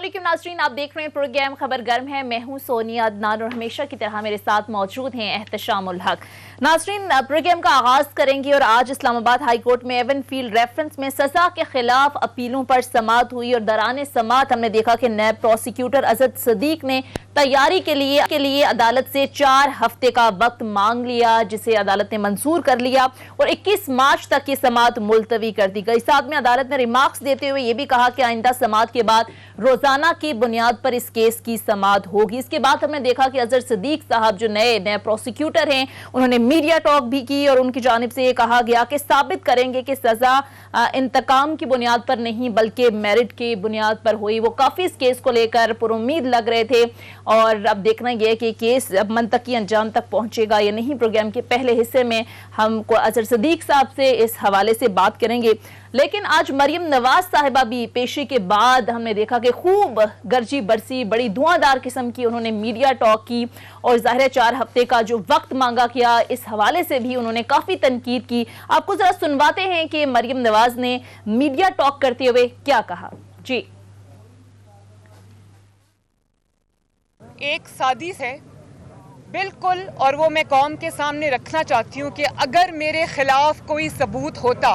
अस्सलामुअलैकुम नाज़रीन, आप देख रहे हैं प्रोग्राम खबर गर्म है। मैं हूं सोनिया अदनान और हमेशा की तरह मेरे साथ मौजूद हैं एहतशामुल हक। नाज़रीन, प्रोग्राम का आगाज करेंगे और आज इस्लामाबाद हाई कोर्ट में एवन फील्ड रेफरेंस में सजा के खिलाफ अपीलों पर समाअत हुई और दौरान समाअत हमने देखा कि नैब प्रोसिक्यूटर अजद सदीक ने तैयारी के लिए अदालत से 4 हफ्ते का वक्त मांग लिया, जिसे अदालत ने मंजूर कर लिया और 21 मार्च तक की समाअत मुलतवी कर दी गई। साथ में अदालत ने रिमार्क्स देते हुए यह भी कहा कि आइंदा समाअत के बाद रोजाना की बुनियाद पर इस केस की समाअत होगी। इसके बाद हमने देखा कि अजहर सदीक साहब जो नए प्रोसिक्यूटर हैं, उन्होंने मीडिया टॉक भी की और उनकी जानिब से ये कहा गया कि साबित करेंगे कि सजा इंतकाम की बुनियाद पर नहीं बल्कि मेरिट की बुनियाद पर हुई। वो काफी इस केस को लेकर पुरुम्मीद लग रहे थे और अब देखना यह कि केस अब मंतकी अंजाम तक पहुंचेगा या नहीं। प्रोग्राम के पहले हिस्से में हम अजहर सदीक साहब से इस हवाले से बात करेंगे, लेकिन आज मरियम नवाज साहिबा भी पेशी के बाद हमने देखा कि खूब गर्जी बरसी, बड़ी धुआंधार किस्म की उन्होंने मीडिया टॉक की और ज़ाहिर 4 हफ्ते का जो वक्त मांगा गया, इस हवाले से भी उन्होंने काफी तनकीद की। आपको जरा सुनवाते हैं कि मरियम नवाज ने मीडिया टॉक करते हुए क्या कहा। जी, एक साजिश है बिल्कुल, और वो मैं कौम के सामने रखना चाहती हूँ कि अगर मेरे खिलाफ कोई सबूत होता,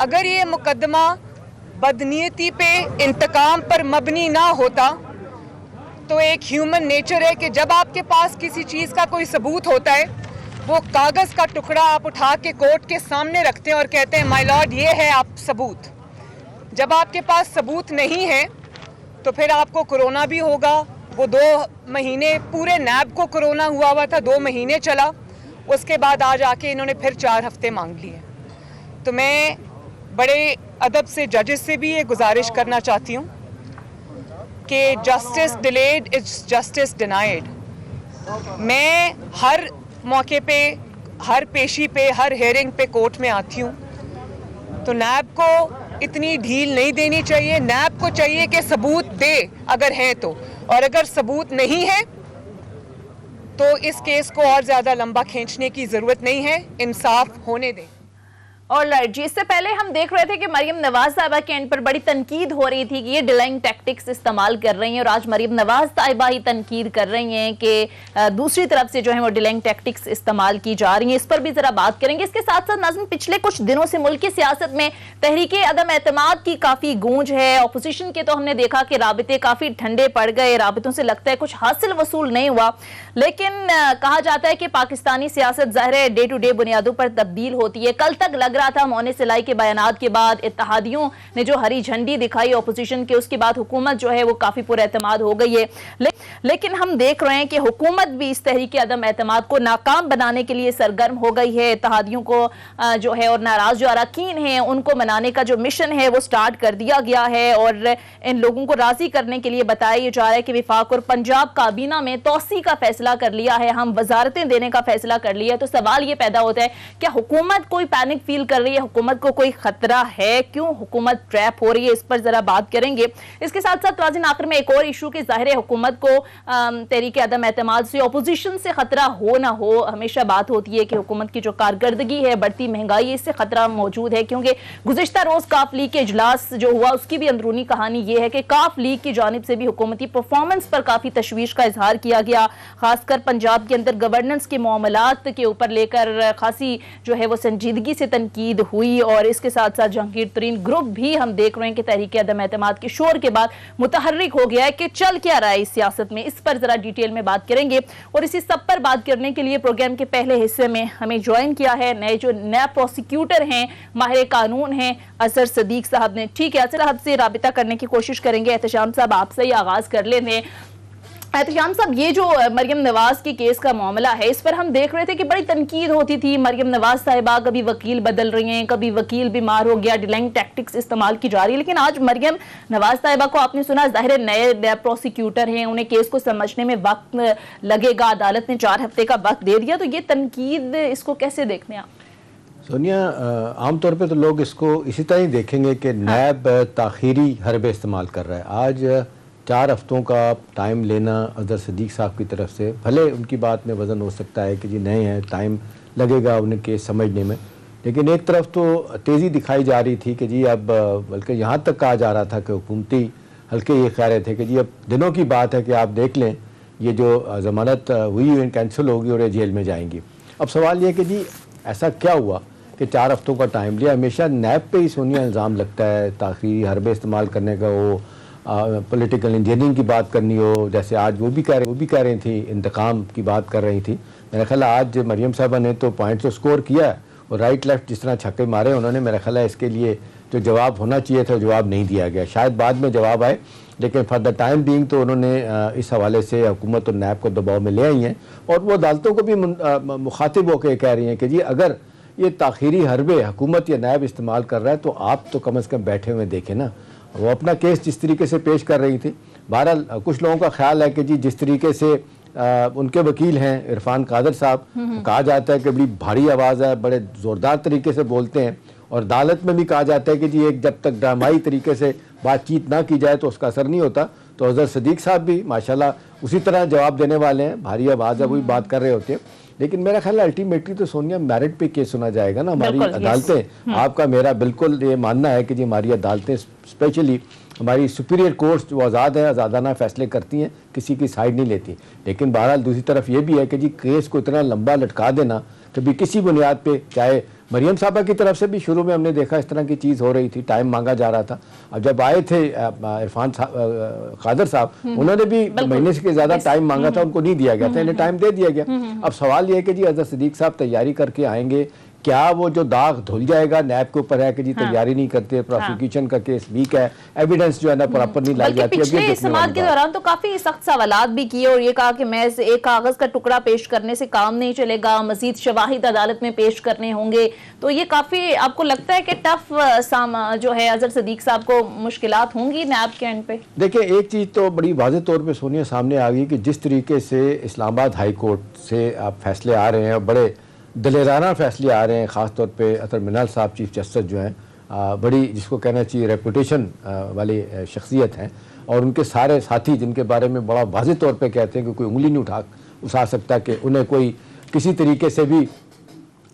अगर ये मुकदमा बदनीयती पे इंतकाम पर मबनी ना होता, तो एक ह्यूमन नेचर है कि जब आपके पास किसी चीज़ का कोई सबूत होता है, वो कागज़ का टुकड़ा आप उठा के कोर्ट के सामने रखते हैं और कहते हैं माय लॉर्ड ये है आप सबूत। जब आपके पास सबूत नहीं है तो फिर आपको कोरोना भी होगा। वो 2 महीने पूरे नैब को कोरोना हुआ था, 2 महीने चला, उसके बाद आज आके इन्होंने फिर 4 हफ्ते मांग लिए। तो मैं बड़े अदब से जजेस से भी ये गुजारिश करना चाहती हूँ कि justice delayed is justice denied. मैं हर मौके पे, हर पेशी पे, हर हेयरिंग पे कोर्ट में आती हूँ, तो नैब को इतनी ढील नहीं देनी चाहिए। नैब को चाहिए कि सबूत दे अगर है तो, और अगर सबूत नहीं है तो इस केस को और ज़्यादा लंबा खींचने की ज़रूरत नहीं है, इंसाफ होने दें। और जी, इससे पहले हम देख रहे थे कि मरियम नवाज साहिबा के एंड पर बड़ी तनकीद हो रही थी कि ये डिलाइंग टैक्टिक्स इस्तेमाल कर रही हैं और आज मरियम नवाज साहिबा ही तनकीद कर रही हैं कि दूसरी तरफ से जो है वो डिलाइंग टैक्टिक्स इस्तेमाल की जा रही हैं। इस पर भी जरा बात करेंगे। इसके साथ साथ नाज़रीन, पिछले कुछ दिनों से मुल्क की सियासत में तहरीके अदम एतमाद की काफी गूंज है। ऑपोजिशन के तो हमने देखा कि राबिते काफी ठंडे पड़ गए, राबितों से लगता है कुछ हासिल वसूल नहीं हुआ, लेकिन कहा जाता है कि पाकिस्तानी सियासत ज़ाहिर डे टू डे बुनियादों पर तब्दील होती है। कल तक लग रहा था मौने सिलाई के बयानात के बाद, इत्तेहादियों ने जो हरी झंडी दिखाई ऑपोजिशन के, उसके बाद हुकूमत जो है वो काफी पुरएतमाद हो गई है। लेकिन हम देख रहे हैं कि हुकूमत भी इस तहरीक अदम एतमाद को नाकाम बनाने के लिए सरगर्म हो गई है। इत्तेहादियों को जो है और नाराज जो अरकान हैं उनको मनाने का जो मिशन है वो स्टार्ट कर दिया गया है और इन लोगों को राजी करने के लिए बताया जा रहा है कि विफाक और पंजाब काबीना में तोसी का फैसला कर लिया है, हम वजारतें देने का फैसला कर लिया है। तो सवाल ये पैदा होता है, क्या हुकूमत कोई पैनिक फील कर रही है, हुकूमत को कोई खतरा है, क्यों हुकूमत ट्रैप हो रही है? इस पर जरा बात करेंगे। इसके साथ साथ नाज़रीन, आखिर में एक और इशू के ज़ाहिर है हुकूमत को तहरीक अदम एतमाद से, ऑपोजिशन से खतरा हो ना हो, हमेशा बात होती है कि हुकूमत की जो कारकर्दगी है, बढ़ती महंगाई, इससे खतरा मौजूद है। क्योंकि गुज़िश्ता रोज काफ लीग के इजलास जो हुआ उसकी भी अंदरूनी कहानी ये है कि काफ लीग की जानिब से भी हुकूमती परफॉर्मेंस पर काफी तशवीश का इजहार किया गया, खासकर पंजाब के अंदर गवर्नेंस के मामलात के ऊपर लेकर खासी जो है वो संजीदगी से तनकीद हुई। और इसके साथ साथ जहांगीर तरीन ग्रुप भी हम देख रहे हैं कि तहरीक अदम एतमाद के शोर के बाद मुतहर्रिक हो गया है कि चल क्या रहा है इस सियासत में। इस पर जरा डिटेल में बात करेंगे और इसी सब पर बात करने के लिए प्रोग्राम के पहले हिस्से में हमें ज्वाइन किया है नए प्रोसिक्यूटर हैं, माहिर कानून हैं अजहर सदीक साहब ने। ठीक है, असल से राबिता करने की कोशिश करेंगे। एहतशाम साहब, आपसे ही आगाज कर लेते। एहतशाम साहब, ये जो मरियम नवाज के केस का मामला है, इस पर हम देख रहे थे कि बड़ी तनकीद होती थी। मरियम नवाज साहिबा कभी वकील बदल रही हैं, कभी वकील बीमार हो गया, डिलाइंग टैक्टिक्स इस्तेमाल की जा रही है। लेकिन आज मरियम नवाज साहिबा को आपने सुना ज़ाहिर नए प्रोसिक्यूटर हैं, उन्हें केस को समझने में वक्त लगेगा, अदालत ने 4 हफ्ते का वक्त दे दिया, तो ये तनकीद इसको कैसे देखते हैं आप? सोनिया, आमतौर पे तो लोग इसको इसी तरह ही देखेंगे कि नैब ताखीरी हरबे इस्तेमाल कर रहा है। आज 4 हफ्तों का टाइम लेना अजहर सदीक साहब की तरफ से, भले उनकी बात में वज़न हो सकता है कि जी नए हैं, टाइम लगेगा उन्हें केस समझने में, लेकिन एक तरफ तो तेज़ी दिखाई जा रही थी कि जी अब, बल्कि यहाँ तक कहा जा रहा था कि हुकूमती हल्के ये कह रहे थे कि जी अब दिनों की बात है कि आप देख लें ये जो ज़मानत हुई कैंसिल होगी और ये जेल में जाएंगी। अब सवाल ये है कि जी ऐसा क्या हुआ कि 4 हफ्तों का टाइम लिया। हमेशा नैब पे ही सोनिया इल्ज़ाम लगता है ताख़ीरी हरबे इस्तेमाल करने का, वो पॉलिटिकल इंजीनियरिंग की बात करनी हो, जैसे आज वो भी कह रही थी इंतकाम की बात कर रही थी। मेरा ख्याल आज मरियम साहबा ने तो पॉइंट तो स्कोर किया है और राइट लेफ्ट जिस तरह छक्के मारे उन्होंने, मेरा ख्याल है इसके लिए जो जवाब होना चाहिए था जवाब नहीं दिया गया। शायद बाद में जवाब आए, लेकिन फॉर द टाइम बीइंग तो उन्होंने इस हवाले से हुकूमत और नैब को दबाव में ले आई हैं और वो अदालतों को भी मुखातिब होकर कह रही हैं कि जी अगर ये ताख़ीरी हरबे हुकूमत या नैब इस्तेमाल कर रहा है तो आप तो कम अज़ कम बैठे हुए देखें ना। वो अपना केस जिस तरीके से पेश कर रही थी, बहरहाल कुछ लोगों का ख्याल है कि जी जिस तरीके से उनके वकील हैं इरफान कादर साहब, कहा जाता है कि बड़ी भारी आवाज़ है, बड़े ज़ोरदार तरीके से बोलते हैं और अदालत में भी कहा जाता है कि जी एक जब तक ड्रामाई तरीके से बातचीत ना की जाए तो उसका असर नहीं होता। तो अज़हर सदीक साहब भी माशाल्लाह उसी तरह जवाब देने वाले हैं, भारी आवाज़ है वो भी बात कर रहे होते हैं। लेकिन मेरा ख्याल है अल्टीमेटली तो सोनिया मेरिट पे केस सुना जाएगा ना। हमारी अदालतें, आपका मेरा बिल्कुल ये मानना है कि जी हमारी अदालतें स्पेशली हमारी सुपीरियर कोर्ट्स जो आज़ाद है, आज़ादाना फैसले करती हैं, किसी की साइड नहीं लेती। लेकिन बहरहाल दूसरी तरफ ये भी है कि जी केस को इतना लंबा लटका देना कभी किसी बुनियाद पे, चाहे मरियम साहबा की तरफ से भी शुरू में हमने देखा इस तरह की चीज़ हो रही थी, टाइम मांगा जा रहा था। अब जब आए थे इरफान कादर साहब, उन्होंने भी महीने से ज़्यादा टाइम मांगा था, उनको नहीं दिया गया था, इन्हें टाइम दे दिया गया। अब सवाल ये है कि जी अज़हर सदीक साहब तैयारी करके आएंगे, क्या वो जो दाग धुल जाएगा नैब के ऊपर है कि जी तैयारी नहीं करते, प्रोसिक्यूशन का केस वीक है, एविडेंस जो है ना प्रॉपर नहीं लाई जाती। पिछले इस्तेमाल के दौरान तो काफी सख्त सवालात भी किए और ये कहा कि मैं एक कागज का टुकड़ा पेश करने से काम नहीं चलेगा, मजीद शवाहिद अदालत में पेश करने होंगे। तो ये काफी आपको लगता है कि टफ जो है अज़हर सदीक साहब को मुश्किलात होंगी नैब के एंड पे? देखिए एक चीज़ तो बड़ी वाज़ेह तौर पर सोनिया सामने आ गई कि जिस तरीके से इस्लामाबाद हाई कोर्ट से आप फैसले आ रहे हैं और बड़े दलेराना फैसले आ रहे हैं, ख़ास तौर पे अतर मिनहाल साहब चीफ जस्टिस जो हैं, बड़ी जिसको कहना चाहिए रेपुटेशन वाली शख्सियत हैं और उनके सारे साथी जिनके बारे में बड़ा वाज़ेह तौर पे कहते हैं कि कोई उंगली नहीं उठा सकता, कि उन्हें कोई किसी तरीके से भी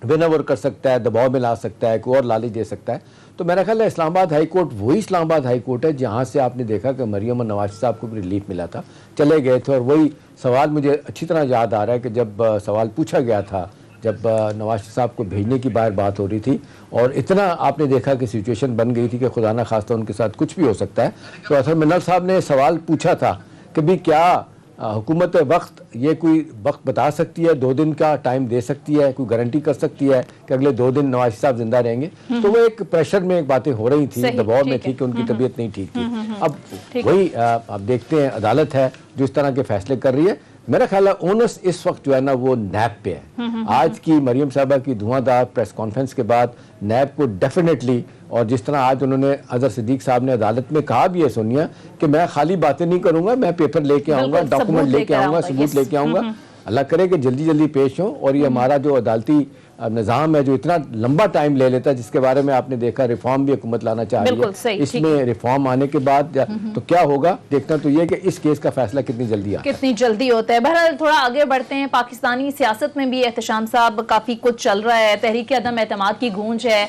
विन ओवर कर सकता है, दबाव में ला सकता है, कोई और लालच दे सकता है। तो मेरा ख्याल है इस्लामाबाद हाई कोर्ट वही इस्लामाबाद हाई कोर्ट है जहाँ से आपने देखा कि मरियम और नवाज साहब को भी रिलीफ मिला था, चले गए थे। और वही सवाल मुझे अच्छी तरह याद आ रहा है कि जब सवाल पूछा गया था, जब नवाज साहब को भेजने की बात हो रही थी और इतना आपने देखा कि सिचुएशन बन गई थी कि खुदा ना खास्ता उनके साथ कुछ भी हो सकता है, तो अतर मिनहाल साहब ने सवाल पूछा था कि भी क्या हुकूमत वक्त ये कोई वक्त बता सकती है, 2 दिन का टाइम दे सकती है, कोई गारंटी कर सकती है कि अगले 2 दिन नवाज साहब जिंदा रहेंगे? तो वो एक प्रेशर में एक बातें हो रही थी, दबाव में थी कि उनकी तबीयत नहीं ठीक थी। अब वही आप देखते हैं अदालत है जो इस तरह के फैसले कर रही है। मेरा ख्याल है ओनस इस वक्त जो है ना वो नैब पे है। आज की मरियम साहबा की धुआंधार प्रेस कॉन्फ्रेंस के बाद नैब को डेफिनेटली, और जिस तरह आज उन्होंने अज़हर सिद्दीक साहब ने अदालत में कहा भी है सोनिया कि मैं खाली बातें नहीं करूंगा, मैं पेपर लेके आऊंगा, डॉक्यूमेंट लेके आऊंगा, सबूत लेके आऊंगा, अल्लाह करे कि जल्दी जल्दी पेश हो। और ये हमारा जो अदालती निज़ाम है जो इतना लंबा टाइम ले लेता है, जिसके बारे में आपने देखा रिफॉर्म भी हुकूमत लाना चाह रही है, इसमें रिफॉर्म आने के बाद तो क्या होगा देखना तो ये कि इस केस का फैसला कितनी जल्दी होता है। बहरहाल थोड़ा आगे बढ़ते हैं। पाकिस्तानी सियासत में भी एहतशाम साहब काफ़ी कुछ चल रहा है, तहरीक अदम एतमाद की गूंज है।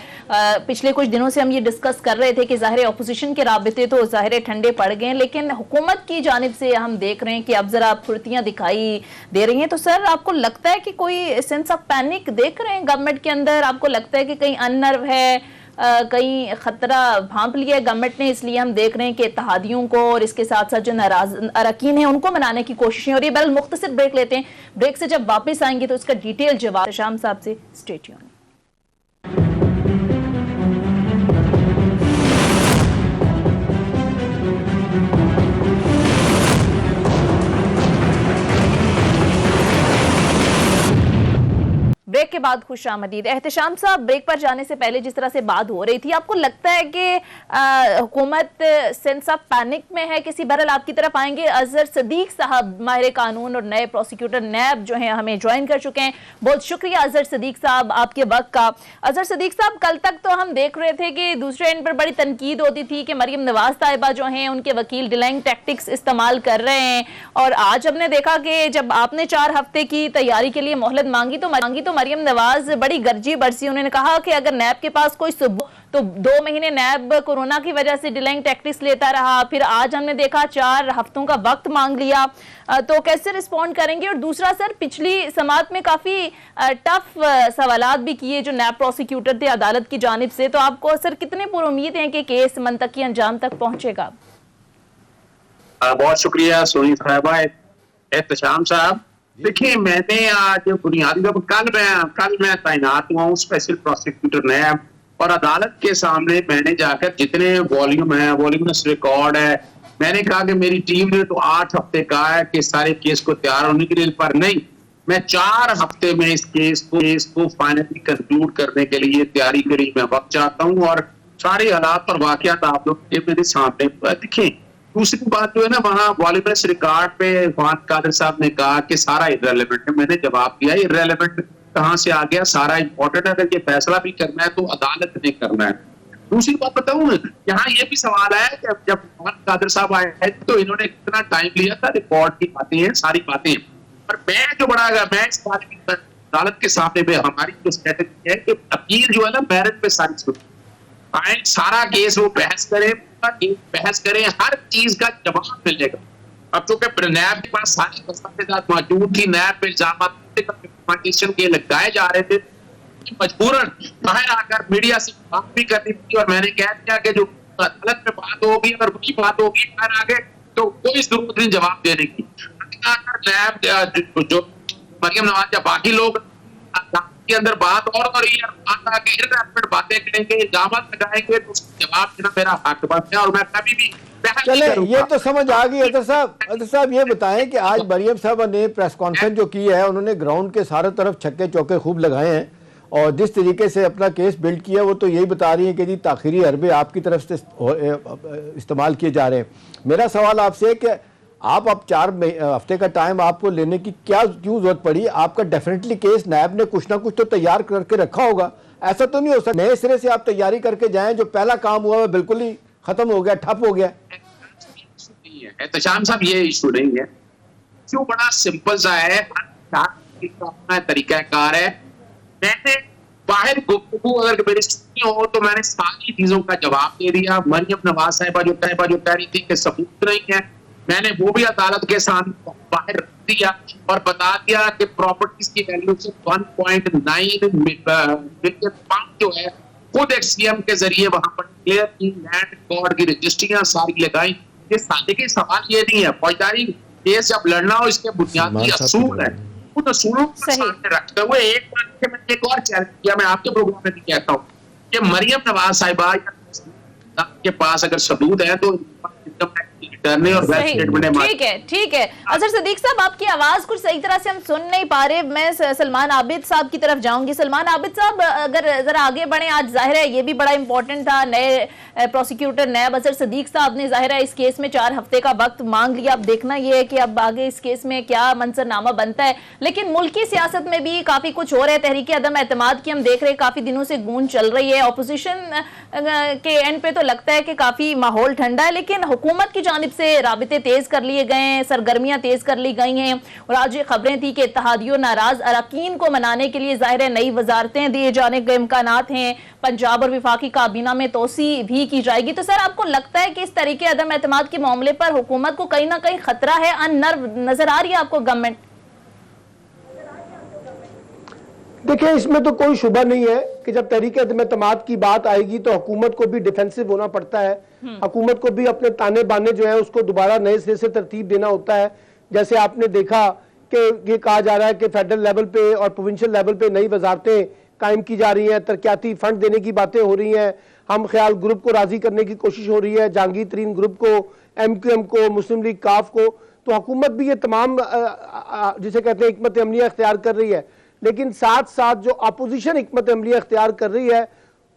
पिछले कुछ दिनों से हम ये डिस्कस कर रहे थे कि ज़ाहिर अपोजिशन के राबिते तो ज़ाहिर ठंडे पड़ गए, लेकिन हुकूमत की जानिब से हम देख रहे हैं कि अब ज़रा फुर्तियाँ दिखाई दे रही हैं। तो सर आपको लगता है कि कोई सेंस ऑफ पैनिक देख रहे हैं गवर्नमेंट के अंदर? आपको लगता है कि कहीं अननर्व है, कहीं खतरा भांप लिया है गवर्नमेंट ने, इसलिए हम देख रहे हैं कि इत्तेहादियों को और इसके साथ साथ जो नाराज अरकान हैं उनको मनाने की कोशिशें हो रही है? बहरहाल मुख्तसर ब्रेक लेते हैं, ब्रेक से जब वापस आएंगे तो इसका डिटेल जवाब शाम साहब से। Stay tuned. ब्रेक के बाद खुश आमदीद। एहतशाम साहब, ब्रेक पर जाने से पहले जिस तरह से बात हो रही थी, आपको लगता है कि हुकूमत सेंस ऑफ पैनिक में है किसी? बहरहाल आपकी तरफ आएंगे। अज़हर सदीक साहब माहिर कानून और नए प्रोसिक्यूटर नैब जो हैं हमें ज्वाइन कर चुके हैं। बहुत शुक्रिया अज़हर सदीक साहब आपके वक्त का। अज़हर सदीक साहब, कल तक तो हम देख रहे थे कि दूसरे एंड पर बड़ी तनकीद होती थी कि मरियम नवाज साहिबा जो हैं उनके वकील डिलाइंग टैक्टिक्स इस्तेमाल कर रहे हैं, और आज हमने देखा कि जब आपने 4 हफ्ते की तैयारी के लिए मोहलत मांगी तो मरियम नवाज बड़ी गर्जी बरसी। उन्होंने कहा कि अगर नैब के पास कोई तो 2 महीने नैब कोरोना की वजह से डिलेइंग टैक्टिक्स लेता रहा, फिर आज हमने देखा 4 हफ्तों का वक्त मांग लिया, तो कैसे रिस्पॉन्ड करेंगे? और दूसरा सर, पिछली समात में काफी टफ सवालात भी किए जो नैब प्रोसिक्यूटर थे अदालत की जानिब से, तो आपको सर कितने पुरुम्मीद हैं कि केस मंतकी अंजाम तक पहुंचेगा? बहुत शुक्रिया सोनी साहबा, एहतशाम साहब। देखिए, मैंने आज बुनियादी तौर पर कल मैं तैनात हुआ हूँ स्पेशल प्रोसिक्यूटर नैब, और अदालत के सामने मैंने जाकर जितने वॉल्यूमस रिकॉर्ड है, मैंने कहा कि मेरी टीम ने तो 8 हफ्ते कहा है कि सारे केस को तैयार होने के लिए, पर नहीं, मैं 4 हफ्ते में इस केस को फाइनली कंक्लूड करने के लिए तैयारी करी मैं वक्त चाहता हूँ, और सारे हालात और वाकयात आप लोग मेरे सामने दिखे। दूसरी बात जो है ना, वहाँ वॉल्यूमस रिकॉर्ड पे फवाद कादिर साहब ने कहा कि सारा इररेलेवेंट है। मैंने जवाब दिया, इररेलेवेंट कहाँ से आ गया? सारा इंपॉर्टेंट है। अगर ये फैसला भी करना है तो अदालत ने करना है। दूसरी बात बताऊं, यहाँ ये भी सवाल है कि जब फवाद कादिर साहब आए हैं तो इन्होंने कितना टाइम लिया था? रिकॉर्ड की बातें हैं, सारी बातें हैं, पर मैं इस बात की अदालत के सामने में हमारी जो स्ट्रेटेजी है कि अपील जो है ना मेरिट पे सारा केस वो बहस करें, हर चीज का जवाब मिलेगा। अब चूंकि नैब के पास सारी दस्तावेजात मौजूद थी, नैब पे इल्जाम के लगाए जा रहे थे, मजबूरन बाहर आकर मीडिया से बात भी करनी थी, और मैंने कह दिया कि जो अदालत में बात होगी, अगर वही बात होगी बाहर आगे, तो कोई जरूरत नहीं जवाब देने की। नैब जो मरियम नवाज या बाकी लोग के अंदर बात और बातें करेंगे, इल्जाम लगाएंगे, तो उसका जवाब देना मेरा हक बनता है, और मैं कभी भी चले, ये तो समझ आ गई। अतर साहब ये बताएं कि आज मरियम साहब ने प्रेस कॉन्फ्रेंस जो की है, उन्होंने ग्राउंड के सारे तरफ छक्के चौके खूब लगाए हैं, और जिस तरीके से अपना केस बिल्ड किया वो तो यही बता रही है कि जी ताखिरी हरबे आपकी तरफ से इस्तेमाल किए जा रहे हैं। मेरा सवाल आपसे है कि आप अब 4 हफ्ते का टाइम आपको लेने की क्यों जरूरत पड़ी? आपका डेफिनेटली केस नैब ने कुछ ना कुछ तो तैयार करके रखा होगा, ऐसा तो नहीं हो सकता नए सिरे से आप तैयारी करके जाएं, जो पहला काम हुआ है बिल्कुल ही खत्म हो गया, ठप हो गया। एहतशाम साहब, ये इशू नहीं है, क्यों बड़ा सिंपल सा है, तरीकाकार है। मैंने बाहर गुफ्तगू अगर मेरी सुनी हो तो मैंने सारी चीजों का जवाब दे दिया। मरियम नवाज साहिबा जो कह रही थी कि सबूत नहीं है, मैंने वो भी अदालत के सामने बाहर रख दिया और बता दिया कि प्रॉपर्टीज की वैल्यू से 1.9 मिलियन पाउंड जो है खुद एक्ससीएम के जरिए वहां पर क्लियर की, लैंड रिकॉर्ड की रजिस्ट्रियां सारी लगाई। ये सादे के सवाल ये नहीं है, फौजदारी केस जब लड़ना हो इसके बुनियादी असूल है, उन असूलों को सामने रखते हुए एक और चैलेंज किया, मैं आपके प्रोग्राम में भी कहता हूँ कि मरियम नवाज साहिबा के पास अगर सबूत है तो ठीक है। अजहर सदीक साहब, आपकी आवाज कुछ सही तरह से हम सुन नहीं पा रहे। मैं सलमान आबिद साहब की तरफ जाऊंगी। सलमान आबिद साहब, अगर जरा आगे बढ़े, आज जाहिर है ये भी बड़ा इंपॉर्टेंट था, नए प्रोसिक्यूटर नैब अजहर सदीक साहब ने जाहिर है इस केस में 4 हफ्ते का वक्त मांग लिया। अब देखना ये है कि अब आगे इस केस में क्या मंजरनामा बनता है, लेकिन मुल्की सियासत में भी काफी कुछ हो रहा है। तहरीक अदम एतमाद की हम देख रहे हैं काफी दिनों से गूंज चल रही है, ऑपोजिशन के एंड पे तो लगता है कि काफी माहौल ठंडा है, लेकिन हुकूमत की जानिब से राबिते तेज कर लिए गए हैं, सरगर्मियां तेज कर ली गई हैं, और आज ये खबरें थी कि इत्तेहादियों नाराज अरकान को मनाने के लिए जाहिर है नई वजारतें दिए जाने के इम्कानात हैं, पंजाब और विफाकी काबीना में तोसी भी की जाएगी। तो सर, आपको लगता है कि इस तरीके अदम एतमाद के मामले पर हुकूमत को कहीं ना कहीं खतरा है, अननर्व नजर आ रही है आपको गवर्नमेंट? देखिए, इसमें तो कोई शुबा नहीं है कि जब तहरीक अदम एतमाद की बात आएगी तो हुकूमत को भी डिफेंसिव होना पड़ता है, हुकूमत को भी अपने ताने बाने जो है उसको दोबारा नए सिरे से तरतीब देना होता है। जैसे आपने देखा कि ये कहा जा रहा है कि फेडरल लेवल पे और प्रोविंशियल लेवल पे नई वजारतें कायम की जा रही हैं, तरक्याती फंड देने की बातें हो रही हैं, हम ख्याल ग्रुप को राजी करने की कोशिश हो रही है, जहांगीर तरीन ग्रुप को, MQM को, मुस्लिम लीग काफ को, तो हुकूमत भी ये तमाम जिसे कहते हैं हिकमत अमलिया इख्तियार कर रही है, लेकिन साथ साथ जो अपोजिशन हिकमत अमलिया इख्तियार कर रही है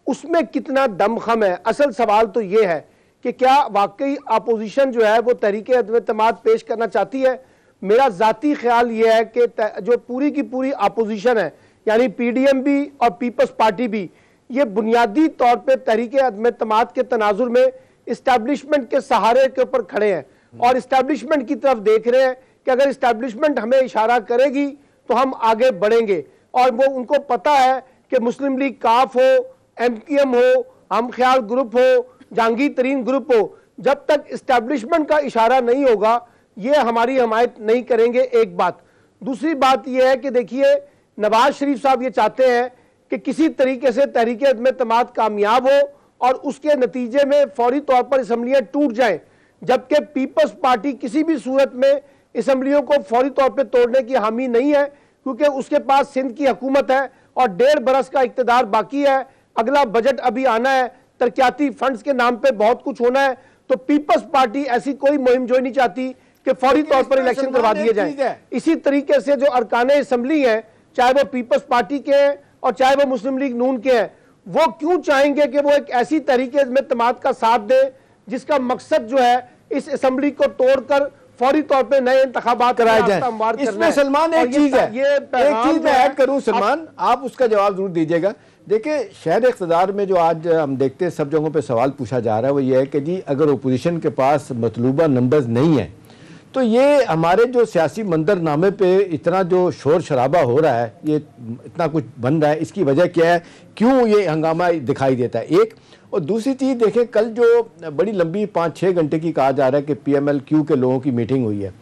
उसमें कितना दमखम है। असल सवाल तो ये है कि क्या वाकई अपोजिशन जो है वो तहरीक अदम एतमाद पेश करना चाहती है। मेरा ज़ाती ख्याल ये है कि जो पूरी की पूरी अपोजिशन है, यानी PDM भी और पीपल्स पार्टी भी, ये बुनियादी तौर पर तहरीक अदम एतमाद के तनाजुर में इस्टेब्लिशमेंट के सहारे के ऊपर खड़े हैं और इस्टेब्लिशमेंट की तरफ देख रहे हैं कि अगर इस्टेब्लिशमेंट हमें इशारा करेगी तो हम आगे बढ़ेंगे। और वो उनको पता है कि मुस्लिम लीग काफ हो, MQM हो, हम ख्याल ग्रुप हो, जहांगीर तरीन ग्रुप हो, जब तक इस्टेब्लिशमेंट का इशारा नहीं होगा ये हमारी हमायत नहीं करेंगे। एक बात। दूसरी बात यह है कि देखिए नवाज शरीफ साहब ये चाहते हैं कि किसी तरीके से तहरीक अदम एतमाद कामयाब हो और उसके नतीजे में फौरी तौर पर असम्बलियां टूट जाएं, जबकि पीपल्स पार्टी किसी भी सूरत में असम्बलियों को फौरी तौर पर तोड़ने की हामी नहीं है, क्योंकि उसके पास सिंध की हुकूमत है और 1.5 बरस का इक़्तिदार बाकी है। अगला बजट अभी आना है, तरक्याती फंड्स के नाम पे बहुत कुछ होना है। तो पीपल्स पार्टी ऐसी कोई मुहिम जो नहीं चाहती कि फौरी तौर पर इलेक्शन करवा दिए जाए। इसी तरीके से जो अरकाने असम्बली हैं, चाहे वो पीपल्स पार्टी के हैं और चाहे वो मुस्लिम लीग नून के हैं, वो क्यों चाहेंगे कि वो एक ऐसी तरीके में इत्तेमाद का साथ दे जिसका मकसद जो है इस असम्बली को तोड़कर फौरी तौर पे नए इंतखाबात कराए जाए। इसमें सलमान एक चीज है, एक चीज मैं ऐड करूं सलमान, आप उसका जवाब जरूर दीजिएगा। देखिए शहर इक़्तिदार में जो आज हम देखते हैं सब जगहों पे सवाल पूछा जा रहा है वो ये है कि जी अगर ओपोजिशन के पास मतलूबा नंबर्स नहीं है तो ये हमारे जो सियासी मंजरनामे पे इतना जो शोर शराबा हो रहा है, ये इतना कुछ बन रहा है, इसकी वजह क्या है, क्यों ये हंगामा दिखाई देता है। एक और दूसरी चीज़ देखें, कल जो बड़ी लंबी 5-6 घंटे की कहा जा रहा है कि PMLQ के लोगों की मीटिंग हुई है,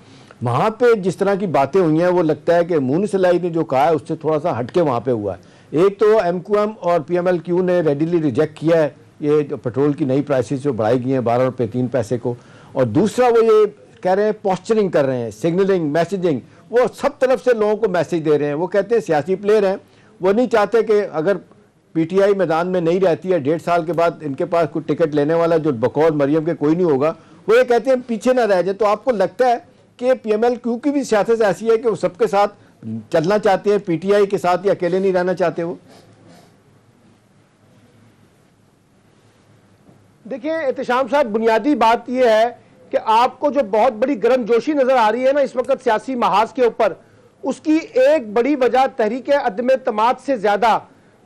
वहाँ पे जिस तरह की बातें हुई हैं वो लगता है कि मुनसलाई ने जो कहा है उससे थोड़ा सा हटके वहाँ पे हुआ है। एक तो MQM और PMLQ ने रेडिली रिजेक्ट किया है ये जो पेट्रोल की नई प्राइसेस जो बढ़ाई गई हैं 12 रुपये 3 पैसे को, और दूसरा वो ये कह रहे हैं पोस्चरिंग कर रहे हैं, सिग्नलिंग, मैसेजिंग, वो सब तरफ से लोगों को मैसेज दे रहे हैं। वो कहते हैं सियासी प्लेयर हैं, वो नहीं चाहते कि अगर PTI मैदान में नहीं रहती है 1.5 साल के बाद इनके पास कोई टिकट लेने वाला जो बकौल मरियम के कोई नहीं होगा, वो ये कहते हैं पीछे ना रह जाए। तो आपको लगता है कि PMLQ की भी सियासत ऐसी है कि वो सबके साथ चलना चाहते हैं, PTI के साथ या अकेले नहीं रहना चाहते? वो देखिए एहतशाम साहब, बुनियादी बात यह है कि आपको जो बहुत बड़ी गर्मजोशी नजर आ रही है ना इस वक्त सियासी महाज के ऊपर, उसकी एक बड़ी वजह तहरीक अदम एतमाद से ज्यादा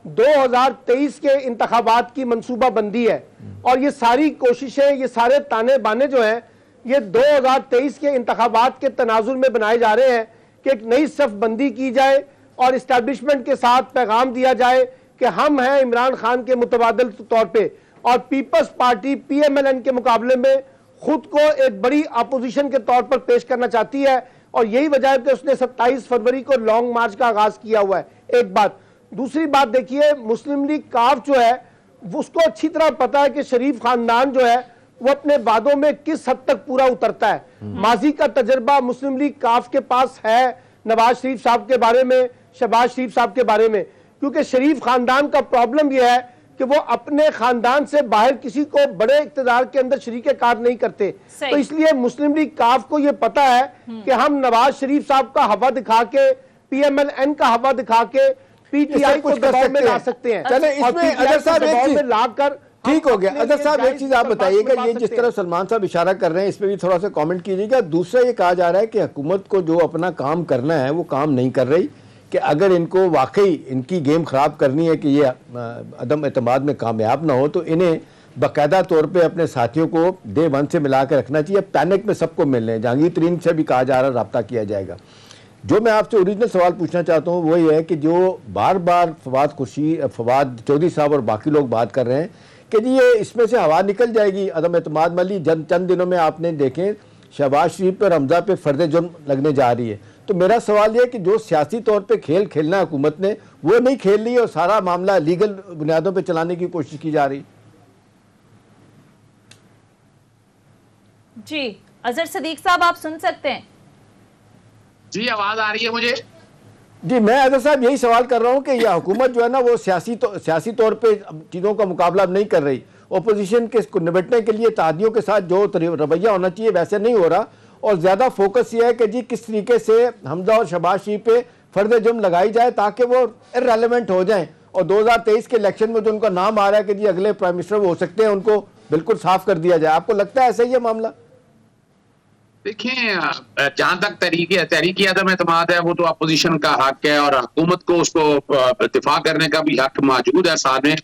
2023 के इंतखाबात की मनसूबाबंदी है। और ये सारी कोशिशें, ये सारे ताने बाने जो हैं, ये 2023 के इंतखाबात के तनाजुर में बनाए जा रहे हैं कि एक नई सफ बंदी की जाए और इस्टेब्लिशमेंट के साथ पैगाम दिया जाए कि हम हैं इमरान खान के मुतबादल तौर पे, और पीपल्स पार्टी PMLN के मुकाबले में खुद को एक बड़ी अपोजिशन के तौर पर पेश करना चाहती है। और यही वजह है कि उसने 27 फरवरी को लॉन्ग मार्च का आगाज किया हुआ है। एक बात। दूसरी बात देखिए, मुस्लिम लीग काफ जो है उसको अच्छी तरह पता है कि शरीफ खानदान जो है वो अपने वादों में किस हद तक पूरा उतरता है। माजी का तजर्बा मुस्लिम लीग काफ के पास है नवाज शरीफ साहब के बारे में, शहबाज शरीफ साहब के बारे में, क्योंकि शरीफ खानदान का प्रॉब्लम यह है कि वो अपने खानदान से बाहर किसी को बड़े इक्तदार के अंदर शरीके कार नहीं करते। तो इसलिए मुस्लिम लीग काफ को ये पता है कि हम नवाज शरीफ साहब का हवा दिखा के, PMLN का हवा दिखा के PTI को दबाव में ला सकते हैं। चले इसमें अजहर साहब एक चीज लाकर ठीक हो गया। अजहर साहब एक चीज आप बताइएगा, ये जिस तरह सलमान साहब इशारा कर रहे हैं इस पे भी थोड़ा सा कमेंट कीजिएगा। दूसरा ये कहा जा रहा है कि हुकूमत को जो अपना काम करना है वो काम नहीं कर रही, कि अगर इनको वाकई इनकी गेम खराब करनी है कि ये अदम एतमाद में कामयाब ना हो तो इन्हें बाकायदा तौर पे अपने साथियों को डे 1 से मिला के रखना चाहिए। पैनिक में सबको मिल रहे हैं, जहांगीर तरीन से भी कहा जा रहा है रब्ता किया जाएगा। जो मैं आपसे ओरिजिनल सवाल पूछना चाहता हूँ वो ये है कि जो बार बार फवाद चौधरी साहब और बाकी लोग बात कर रहे हैं कि जी ये इसमें से हवा निकल जाएगी अदम एतमाद वाली, चंद दिनों में आपने देखें शहबाज शरीफ पर हमजा पे फर्द जुर्म लगने जा रही है। तो मेरा सवाल ये है कि जो सियासी तौर पे खेल खेलना हुकूमत ने वो नहीं खेल रही और सारा मामला लीगल बुनियादों पे चलाने की कोशिश की जा रही। जी अजहर सदीक साहब, आप सुन सकते हैं? जी आवाज आ रही है मुझे? जी मैं अजहर साहब यही सवाल कर रहा हूँ कि यह हुकूमत जो है ना वो सियासी तौर पे चीज़ों का मुकाबला नहीं कर रही, ओपोजिशन के निपटने के लिए तादियों के साथ जो रवैया होना चाहिए वैसे नहीं हो रहा, और ज़्यादा फोकस ये है कि जी किस तरीके से हमजा और शहबाज शरीफ पे फर्द जुर्म लगाई जाए ताकि वो इररेलेवेंट हो जाएं, और 2023 के इलेक्शन में जो उनका नाम आ रहा है कि जी अगले प्राइम मिनिस्टर हो सकते हैं उनको बिल्कुल साफ कर दिया जाए। आपको लगता है ऐसा ही है मामला? देखिए जहां तक तहरीक अदम एतमाद है वो तो अपोजिशन का हक है और हुकूमत को उसको दिफा करने का भी हक मौजूद है सामने।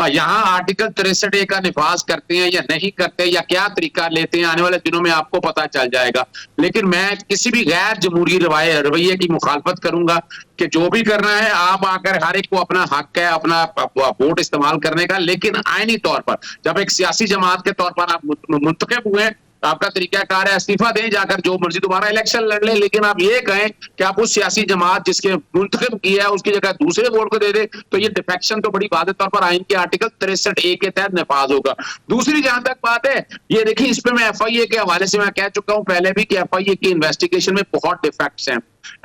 यहाँ आर्टिकल 63A का निफाज करते हैं या नहीं करते या क्या तरीका लेते हैं आने वाले दिनों में आपको पता चल जाएगा। लेकिन मैं किसी भी गैर जमहूरी रवैये की मुखालफत करूंगा कि जो भी करना है आप आकर हर एक को अपना हक है अपना वोट इस्तेमाल करने का, लेकिन आईनी तौर पर जब एक सियासी जमात के तौर पर आप मुंतखब हुए आपका तरीकाकार है इस्तीफा दें जाकर जो मर्जी दोबारा इलेक्शन लड़ ले, लेकिन आप ये कहें कि आप उस सियासी जमात जिसके मुंतखब किया है उसकी जगह दूसरे वोट को दे दे तो ये डिफेक्शन तो बड़ी वाज़ेह तौर पर आइन के आर्टिकल 63A के तहत नफाज होगा। दूसरी जहां तक बात है ये देखिए इस पे मैं FIA के हवाले से मैं कह चुका हूं पहले भी कि FIA की इन्वेस्टिगेशन में बहुत डिफेक्ट्स हैं।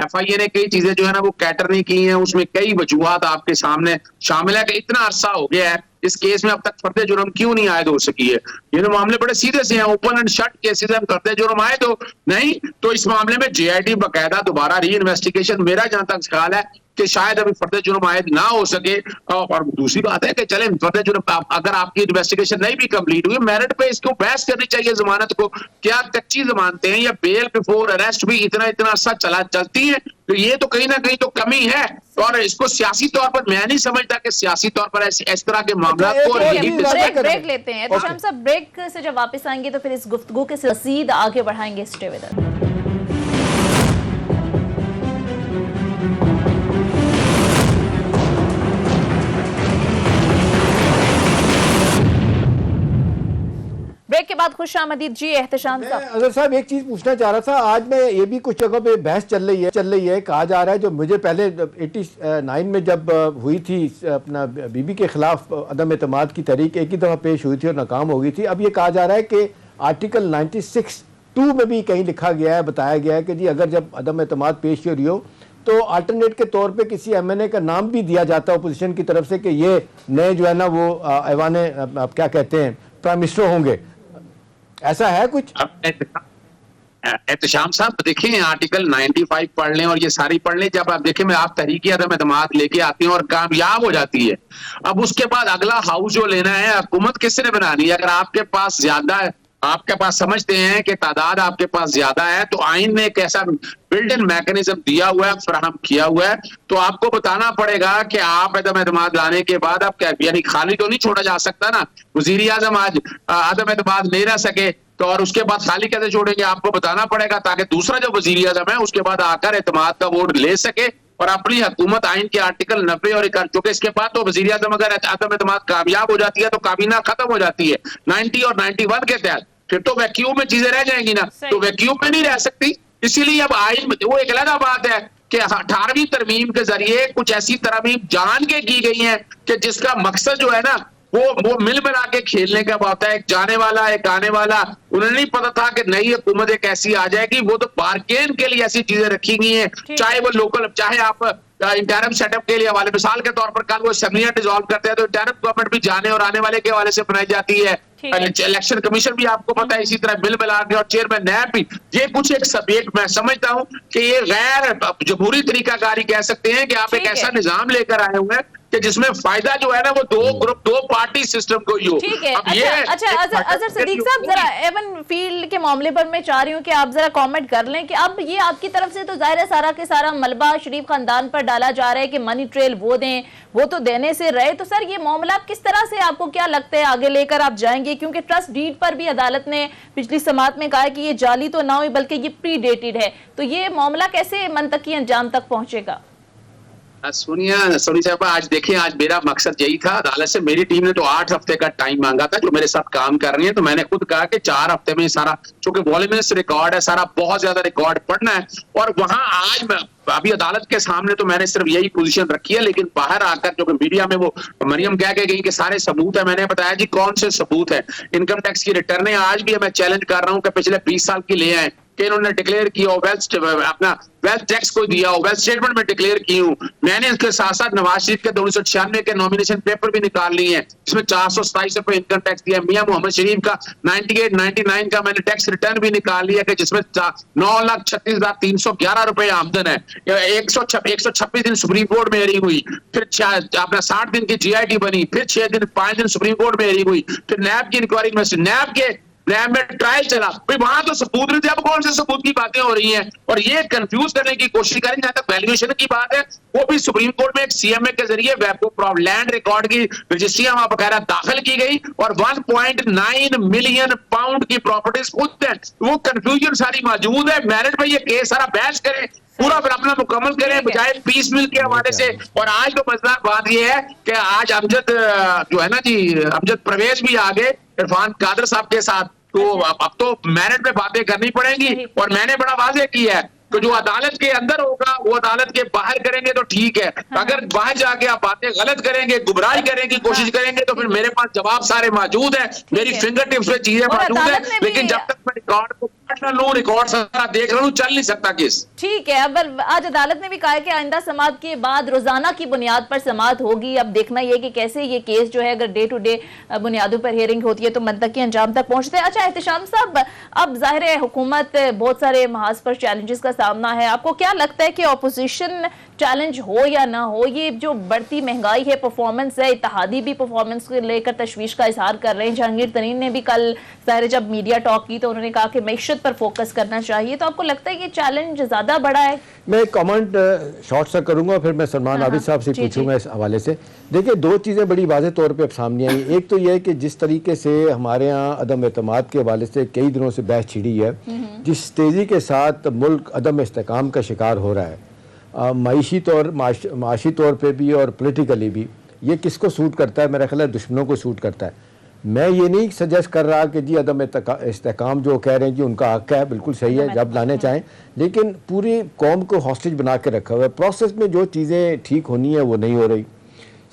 FIA ने कई चीजें जो है ना वो कैटर नहीं की हैं, उसमें कई वजूहात आपके सामने शामिल है कि इतना अरसा हो गया है इस केस में अब तक फर्द जुर्म क्यों नहीं आयद हो सकी है। ये मामले बड़े सीधे से हैं, ओपन एंड शट केसेस हम करते जुर्म आयद हो नहीं तो इस मामले में JIT बकायदा दोबारा री इन्वेस्टिगेशन मेरा जहां तक ख्याल है कि शायद अभी फर्द जुर्म आयद ना हो सके। और दूसरी बात है कि चले फर्द जुर्म अगर आपकी इन्वेस्टिगेशन नहीं भी कंप्लीट हुई मेरिट पे इसको बहस करनी चाहिए जमानत को, क्या कच्ची जमानतें हैं या बेल बिफोर अरेस्ट भी इतना अरसा चलती है तो ये तो कहीं ना कहीं तो कमी है। और इसको सियासी तौर पर मैं नहीं समझता कि सियासी तौर पर इस तरह के मामला को ब्रेक लेते हैं। तो शाम साहब ब्रेक से जब वापस आएंगे तो फिर इस गुफ्तगू के मज़ीद आगे बढ़ाएंगे। Stay with us. ब्रेक के बाद खुशामदीद जी एहतशाम साहब। अजहर साहब एक चीज पूछना चाह रहा था, आज मैं ये भी कुछ जगह पे बहस चल रही है कहा जा रहा है जो मुझे पहले 89 में जब हुई थी अपना बीबी के खिलाफ अदम एतमाद की तहरीक एक ही दफ़ा पेश हुई थी और नाकाम हो गई थी। अब ये कहा जा रहा है कि आर्टिकल 96(2) में भी कहीं लिखा गया है बताया गया है कि जी अगर जब अदम एतमाद पेश हो रही हो तो अल्टरनेट के तौर पे किसी MNA का नाम भी दिया जाता है अपोजिशन की तरफ से कि ये नए जो है ना वो ऐवान आप क्या कहते हैं प्राइम मिनिस्टर होंगे, ऐसा है कुछ? एहतशाम साहब देखिए आर्टिकल 95 पढ़ लें और ये सारी पढ़ लें, जब आप देखें मैं आप तहरीक अदम एतमाद लेके आती हैं और कामयाब हो जाती है, अब उसके बाद अगला हाउस जो लेना है हुकूमत किसने बनानी है। अगर आपके पास ज्यादा है आपके पास समझते हैं कि तादाद आपके पास ज्यादा है तो आइन ने एक ऐसा बिल्ट इन मैकेनिज्म दिया हुआ है फराहम किया हुआ है तो आपको बताना पड़ेगा कि आप अदम एतमाद लाने के बाद आप क्या यानी खाली तो नहीं छोड़ा जा सकता ना। वजीर आजम आज अदम एतमाद नहीं रह सके तो और उसके बाद खाली कैसे छोड़ेंगे, आपको बताना पड़ेगा ताकि दूसरा जो वजीर आजम है उसके बाद आकर एतमाद का वोट ले सके और अपनी हुकूमत आइन के आर्टिकल 90 और चूंकि इसके बाद तो वजीर आजम अगर अदम एतमाद कामयाब हो जाती है तो काबीना खत्म हो जाती है 90 और 91 के तहत, फिर तो वैक्यूम में चीजें रह जाएंगी ना, तो वैक्यूम में नहीं रह सकती। इसीलिए अब आइन वो एक अलग बात है कि 18वीं तरमीम के जरिए कुछ ऐसी तरमीम जान के की गई है कि जिसका मकसद जो है ना वो मिल मिला के खेलने का बात है। एक जाने वाला एक आने वाला, उन्हें नहीं पता था कि नई हुकूमत एक ऐसी आ जाएगी, वो तो बार्गेन के लिए ऐसी चीजें रखी गई हैं, चाहे वो लोकल चाहे आप इंटरम सेटअप के लिए हवाले मिसाल के तौर पर कल वो असेंबलियां डिसॉल्व करते हैं तो इंटरम गवर्नमेंट भी जाने और आने वाले के हवाले से बनाई जाती है। इलेक्शन कमीशन भी आपको पता है इसी तरह मिल मिला के और चेयरमैन नैब भी, ये कुछ एक मैं समझता हूं कि ये गैर जमहूरी तरीकाकारी कह सकते हैं कि आप एक ऐसा निजाम लेकर आए हुए हैं कि जिसमें फायदा जो है ना वो दो पार्टी सिस्टम को ही हो। ठीक है। अच्छा अजहर सिद्दीक साहब जरा एवन फील्ड के मामले पर मैं चाह रही हूँ कि आप जरा कमेंट कर लें कि अब ये आपकी तरफ से तो जाहिर है सारा के सारा मलबा शरीफ खानदान पर डाला जा रहा है कि मनी ट्रेल वो दें, वो तो देने से रहे, तो सर ये मामला किस तरह से आपको क्या लगता है आगे लेकर आप जाएंगे, क्योंकि ट्रस्ट डीड पर भी अदालत ने पिछली समात में कहा कि ये जाली तो ना हुई बल्कि ये प्रीडेटेड है, तो ये मामला कैसे मंतकी अंजाम तक पहुंचेगा? सोनिया साहब आज देखें आज मेरा मकसद यही था, अदालत से मेरी टीम ने तो 8 हफ्ते का टाइम मांगा था जो मेरे साथ काम कर रही है, तो मैंने खुद कहा कि 4 हफ्ते में सारा चूंकि वॉल्यूमिनस रिकॉर्ड है सारा बहुत ज्यादा रिकॉर्ड पढ़ना है और वहां आज मैं अभी अदालत के सामने तो मैंने सिर्फ यही पोजीशन रखी है, लेकिन बाहर आकर जो मीडिया में वो मरियम कह के गई कि सारे सबूत है, मैंने बताया जी कौन से सबूत है। इनकम टैक्स की रिटर्न आज भी मैं चैलेंज कर रहा हूं कि पिछले 20 साल की ले आए कि इन्होंने डिक्लेयर किया अपना वेल्थ टैक्स को दिया हो, वेल्थ स्टेटमेंट में डिक्लेयर की हूं मैंने। इसके साथ साथ नवाज शरीफ के 1996 के नॉमिनेशन पेपर भी निकाल लिए हैं, इसमें 427 रुपए इनकम टैक्स दिया। मियां मोहम्मद शरीफ का 98, 99 का मैंने टैक्स रिटर्न भी निकाल लिया कि जिसमें 9,36,311 रुपए आमदन है। 126 दिन सुप्रीम कोर्ट में हेयरिंग हुई, फिर अपना 60 दिन की GIT बनी, फिर 5 दिन सुप्रीम कोर्ट में हेयरिंग हुई, फिर नैब की इंक्वायरी में नैब नैब में ट्रायल चला, भाई वहां तो सबूत नहीं थे, अब कौन से सबूत की बातें हो रही हैं? और ये कंफ्यूज करने की कोशिश करें। जहां तक वैल्यूएशन की बात है, वो भी सुप्रीम कोर्ट में एक सीएमए के जरिए लैंड रिकॉर्ड की रजिस्ट्रियां वहां बकायदा दाखिल की गई और 1.9 मिलियन पाउंड की प्रॉपर्टीज खुद है। वो कंफ्यूजन सारी मौजूद है। मेरिट पे ये केस सारा बहस करें, पूरा अपना मुकम्मल करें, बजाय पीस मिल के हवाले से। और आज तो मजेदार बात यह है कि आज अमजद जो है ना जी, अमजद परवेज भी आ गए इरफान कादर साहब के साथ, तो अब तो मेरिट पे बातें करनी पड़ेंगी। और मैंने बड़ा वाज़ेह किया है तो जो अदालत के अंदर होगा वो अदालत के बाहर करेंगे तो ठीक है, अगर बाहर जाके आप बातें गलत करेंगे, गुमराही करने की कोशिश करेंगे, तो फिर मेरे पास जवाब सारे मौजूद हैं, मेरी फिंगर टिप्स पे चीजें मौजूद हैं। लेकिन जब तक मैं रिकॉर्ड को पढ़ ना लूं, रिकॉर्ड सारा देख रहा हूं, चल नहीं सकता केस। ठीक है, अब आज अदालत ने भी कहा है कि आइंदा समाअत के बाद रोजाना की बुनियाद पर समाअत होगी। अब देखना यह कि कैसे ये केस जो है, अगर डे टू डे बुनियादों पर हियरिंग होती है तो मंतकी अंजाम तक पहुंचते हैं। अच्छा एहतशाम साहब, अब जाहिर है हुकूमत बहुत सारे महाज पर चैलेंजेस का सामना है, आपको क्या लगता है कि ऑपोजिशन चैलेंज हो या ना हो, ये जो बढ़ती महंगाई है, परफॉर्मेंस है, इत्तेहादी भी परफॉर्मेंस को लेकर तशवीश का इजहार कर रहे हैं। जहांगीर तरीन ने भी कल जाहिर जब मीडिया टॉक की तो उन्होंने कहा कि मैशत पर फोकस करना चाहिए, तो आपको लगता है कि चैलेंज ज्यादा बड़ा है? मैं एक कमेंट शॉर्ट सा करूंगा, फिर मैं सलमान आबिद साहब से पूछूंगा इस हवाले से। देखिए, दो चीज़ें बड़ी वाज़ेह तौर पे अब सामने आई। एक तो यह है कि जिस तरीके से हमारे यहाँ अदम एतमाद के हवाले से कई दिनों से बहस छिड़ी है, जिस तेज़ी के साथ मुल्क अदम इस्तेकाम का शिकार हो रहा है, माशी तौर पे भी और पॉलिटिकली भी, ये किसको सूट करता है? मेरा ख्याल है दुश्मनों को सूट करता है। मैं ये नहीं सजेस्ट कर रहा कि जी अदम इस्तेकाम जो कह रहे हैं कि उनका हक है, बिल्कुल सही है, जब लाने चाहें, लेकिन पूरी कौम को हॉस्टेज बना के रखा हुआ है। प्रोसेस में जो चीज़ें ठीक होनी है वो नहीं हो रही।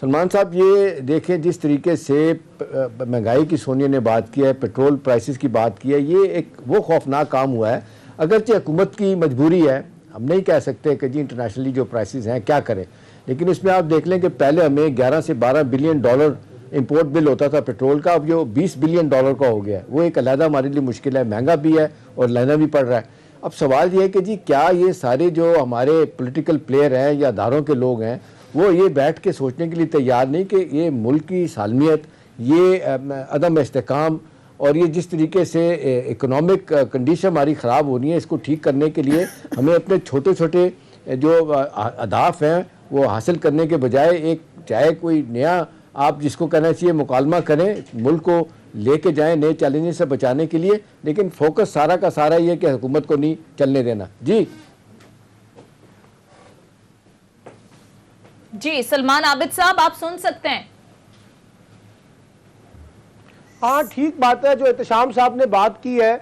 सलमान साहब, ये देखें जिस तरीके से महंगाई की सोनिया ने बात की है, पेट्रोल प्राइसेस की बात की है, ये एक वो खौफनाक काम हुआ है। अगरचे हुकूमत की मजबूरी है, हम नहीं कह सकते कि जी इंटरनेशनली जो प्राइसेस हैं क्या करें, लेकिन उसमें आप देख लें कि पहले हमें 11 से 12 बिलियन डॉलर इंपोर्ट बिल होता था पेट्रोल का, अब जो 20 बिलियन डॉलर का हो गया है, वो एक अलहदा हमारे लिए मुश्किल है, महंगा भी है और लेना भी पड़ रहा है। अब सवाल ये है कि जी क्या ये सारे जो हमारे पॉलिटिकल प्लेयर हैं या अदारों के लोग हैं, वो ये बैठ के सोचने के लिए तैयार नहीं कि ये मुल्क की सालमियत, ये अदम इस्तेकाम और ये जिस तरीके से इकोनॉमिक कंडीशन हमारी ख़राब हो रही है, इसको ठीक करने के लिए हमें अपने छोटे छोटे जो अहदाफ हैं वो हासिल करने के बजाय एक चाहे कोई नया आप जिसको कहना चाहिए मुकालमा करें, मुल्क को लेके जाएं नए चैलेंजेस से बचाने के लिए, लेकिन फोकस सारा का सारा ये कि हुकूमत को नहीं चलने देना। जी सलमान आबिद साहब, आप सुन सकते हैं। हाँ, ठीक बात है जो एहतशाम साहब ने बात की है,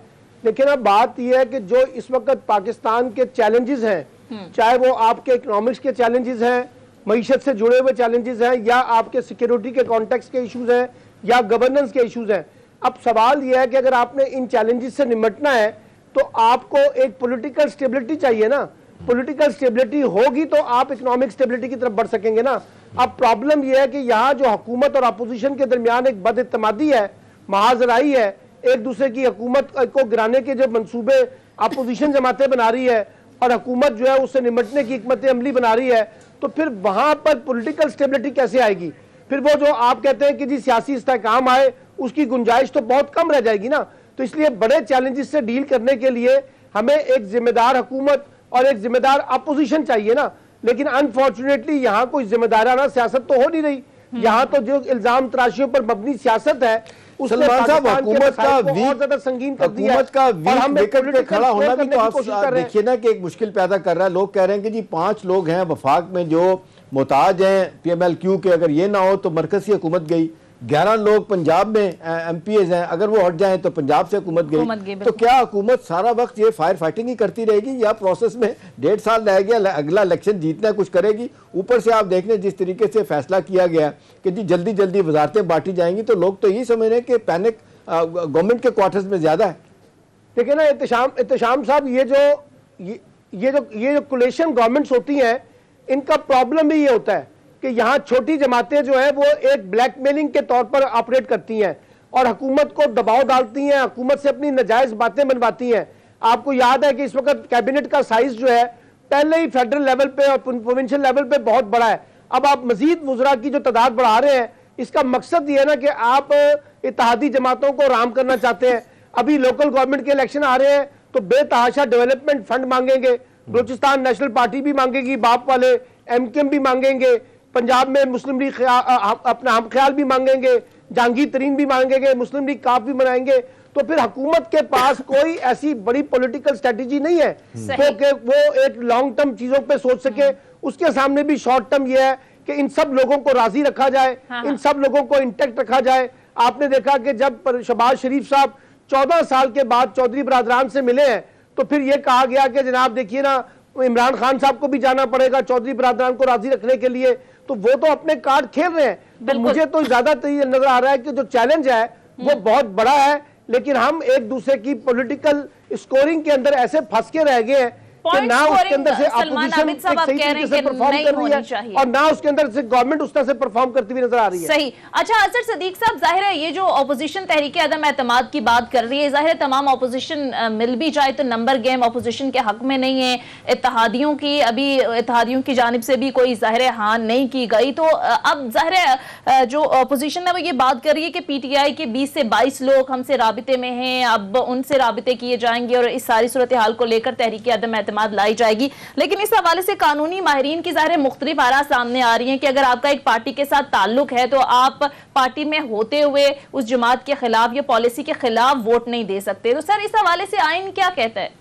लेकिन अब बात यह है कि जो इस वक्त पाकिस्तान के चैलेंजेस हैं, चाहे वो आपके इकोनॉमिक्स के चैलेंजेस हैं, मईशत से जुड़े हुए चैलेंजेस हैं, या आपके सिक्योरिटी के कॉन्टेक्स्ट के इश्यूज हैं, या गवर्नेंस के इश्यूज हैं। अब सवाल यह है कि अगर आपने इन चैलेंजेस से निपटना है तो आपको एक पॉलिटिकल स्टेबिलिटी चाहिए ना। पॉलिटिकल स्टेबिलिटी होगी तो आप इकोनॉमिक स्टेबिलिटी की तरफ बढ़ सकेंगे ना। अब प्रॉब्लम यह है कि यहाँ जो हुकूमत और अपोजिशन के दरमियान एक बदइत्तेमादी है, महाजराई है, एक दूसरे की हुकूमत को गिराने के जो मंसूबे अपोजिशन जमातें बना रही है और हुकूमत जो है उससे निपटने की हिकमत अमली बना रही है, तो फिर वहां पर पॉलिटिकल स्टेबिलिटी कैसे आएगी? फिर वो जो आप कहते हैं कि जी सियासी इस्तेहकाम आए, उसकी गुंजाइश तो बहुत कम रह जाएगी ना। तो इसलिए बड़े चैलेंजेस से डील करने के लिए हमें एक जिम्मेदार हुकूमत और एक जिम्मेदार अपोजिशन चाहिए ना। लेकिन अनफॉर्चुनेटली यहाँ कोई जिम्मेदाराना सियासत तो हो नहीं रही। यहाँ तो जो इल्जाम तराशियों पर मबनी सियासत है उसने हुकूमत का और ज्यादा संगीन कर दिया और हम विकेट पे खड़ा होना भी तो आप देखिए ना कि एक मुश्किल पैदा कर रहा है। लोग कह रहे हैं कि जी 5 लोग हैं वफाक में जो मोहताज हैं PMLQ के, अगर ये ना हो तो मरकजी हुकूमत गई। 11 लोग पंजाब में MPs हैं, अगर वो हट जाएं तो पंजाब से हुकूमत गई। तो क्या हुकूमत सारा वक्त ये फायर फाइटिंग ही करती रहेगी या प्रोसेस में 1.5 साल रह गया, अगला इलेक्शन जीतना कुछ करेगी? ऊपर से आप देख लें जिस तरीके से फैसला किया गया कि जी जल्दी जल्दी वजारतें बांटी जाएंगी, तो लोग तो यही समझ रहे हैं कि पैनिक गवर्नमेंट के क्वार्टर्स में ज्यादा है। देखिए ना एहतशाम साहब, ये जो कोलिशन गवर्नमेंट्स होती हैं, इनका प्रॉब्लम भी ये होता है कि यहाँ छोटी जमातें जो है वो एक ब्लैकमेलिंग के तौर पर ऑपरेट करती हैं और हुकूमत को दबाव डालती हैं, हुकूमत से अपनी नाजायज बातें बनवाती हैं। आपको याद है कि इस वक्त कैबिनेट का साइज जो है पहले ही फेडरल लेवल पे और प्रोविंशियल लेवल पे बहुत बड़ा है। अब आप मजीद वुज़रा की जो तादाद बढ़ा रहे हैं, इसका मकसद ये है ना कि आप इत्तेहादी जमातों को राम करना चाहते हैं। अभी लोकल गवर्नमेंट के इलेक्शन आ रहे हैं तो बेतहाशा डेवलपमेंट फंड मांगेंगे, बलूचिस्तान नेशनल पार्टी भी मांगेगी, बाप वाले एमकेएम भी मांगेंगे, पंजाब में मुस्लिम लीग अपना हम ख्याल भी मांगेंगे, जहांगीर तरीन भी मांगेंगे, मुस्लिम लीग काफ भी बनाएंगे। तो फिर हुकूमत के पास कोई ऐसी बड़ी पॉलिटिकल स्ट्रेटेजी नहीं है तो कि वो एक लॉन्ग टर्म चीजों पे सोच सके। उसके सामने भी शॉर्ट टर्म ये है कि इन सब लोगों को राजी रखा जाए, इन सब लोगों को इंटैक्ट रखा जाए। आपने देखा कि जब शहबाज शरीफ साहब 14 साल के बाद चौधरी बरादरान से मिले हैं तो फिर ये कहा गया कि जनाब देखिए ना, इमरान खान साहब को भी जाना पड़ेगा चौधरी बरादरान को राजी रखने के लिए। तो वो तो अपने कार्ड खेल रहे हैं। तो मुझे तो ज्यादातर ये नजर आ रहा है कि जो चैलेंज है वो बहुत बड़ा है, लेकिन हम एक दूसरे की पॉलिटिकल स्कोरिंग के अंदर ऐसे फंस के रह गए हैं कि ना उसके अंदर से अपोजिशन एक सही तरीके से परफॉर्म कर रही है और ना उसके अंदर से गवर्नमेंट उस तरह से परफॉर्म करती हुई नजर आ रही है। सही। अच्छा असर सदीक साहब, जाहिर है ये जो ऑपोजिशन तहरीक अदम एतमाद की बात कर रही है, जाहिर है तमाम ऑपोजिशन मिल भी जाए तो नंबर गेम ऑपोजिशन के हक में नहीं है। इत्तेहादियों की अभी इत्तेहादियों की जानिब से भी कोई जाहिर है हाँ नहीं की गई। तो अब जाहिर है जो ऑपोजिशन है वो ये बात कर रही है कि पीटीआई के 20 से 22 लोग हमसे राबिते में हैं, अब उनसे राबिते किए जाएंगे और इस सारी सूरत हाल को लेकर तहरीक अदम एतमाद लाई जाएगी। लेकिन इस हवाले से कानूनी माहिरीन की ज़ाहिर मुख्तलिफ आरा सामने आ रही हैं कि अगर आपका एक पार्टी के साथ ताल्लुक है तो आप पार्टी में होते हुए उस जमात के खिलाफ या पॉलिसी के खिलाफ वोट नहीं दे सकते। तो सर इस हवाले से आइन क्या कहता है?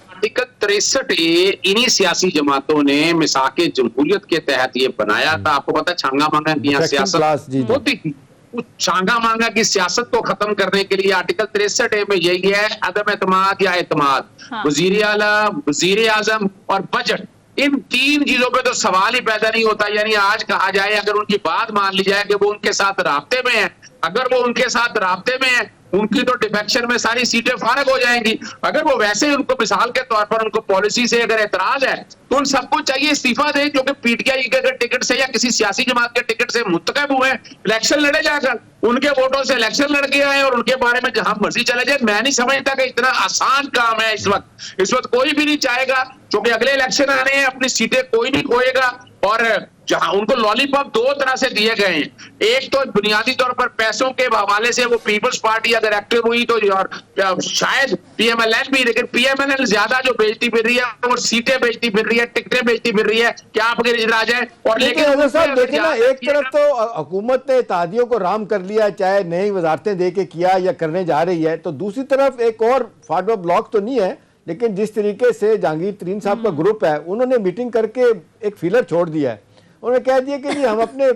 आर्टिकल 63 इन्हीं सियासी जमातों ने मिसाके जमहूरियत के तहत ये बनाया था। आपको पता है छांगा मांगा की यहाँ सियासत होती थी, उस छांगा मांगा की सियासत को खत्म करने के लिए आर्टिकल 63 में यही है, अदम एतमाद या एतमाद, वजीर आला, वजीर आजम और बजट, इन 3 चीजों पे तो सवाल ही पैदा नहीं होता। यानी आज कहा जाए अगर उनकी बात मान ली जाए कि वो उनके साथ राब्ते में है, अगर वो उनके साथ राब्ते में है उनकी तो डिफेक्शन में सारी सीटें फारग हो जाएंगी। अगर वो वैसे ही उनको मिसाल के तौर पर उनको पॉलिसी से अगर एतराज है तो उन सबको चाहिए इस्तीफा दें जो कि पीटीआई के टिकट से या किसी सियासी जमात के टिकट से मुंतखब हुए, इलेक्शन लड़े जाकर उनके वोटों से इलेक्शन लड़ गया है और उनके बारे में जहां मर्जी चले जाए। मैं नहीं समझता कि इतना आसान काम है। इस वक्त कोई भी नहीं चाहेगा, क्योंकि अगले इलेक्शन आ रहे हैं, अपनी सीटें कोई नहीं खोएगा। और जहां उनको लॉलीपॉप 2 तरह से दिए गए हैं, एक तो बुनियादी तौर पर पैसों के हवाले से वो पीपल्स पार्टी अगर एक्टिव हुई तो और शायद पीएमएलएन भी, लेकिन पीएमएलएन ज्यादा जो बेचती फिर रही है वो सीटें बेचती फिर रही है, टिकटें बेचती फिर रही है, क्या आपके आ जाए। और लेकिन साहब देखिए ना, एक तरफ तो हुकूमत ने इत्तेहादियों को राम कर लिया, चाहे नई वजारतें दे के किया या करने जा रही है, तो दूसरी तरफ एक और फाटवा ब्लॉक तो नहीं है, लेकिन जिस तरीके से जहांगीर तरीन साहब का ग्रुप है उन्होंने मीटिंग करके एक फीलर छोड़ दिया है। उन्होंने कह दिया कि जी हम अपने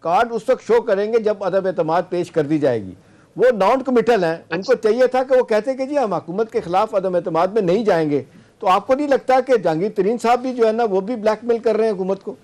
कार्ड उस वक्त शो करेंगे जब अदम एतमाद पेश कर दी जाएगी। वो नॉन कमिटल हैं, उनको चाहिए था कि वो कहते कि जी हम हुकूमत के खिलाफ अदम एतमाद में नहीं जाएंगे। तो आपको नहीं लगता कि जहांगीर तरीन साहब भी जो है ना वो भी ब्लैकमेल कर रहे हैं हुकूमत को?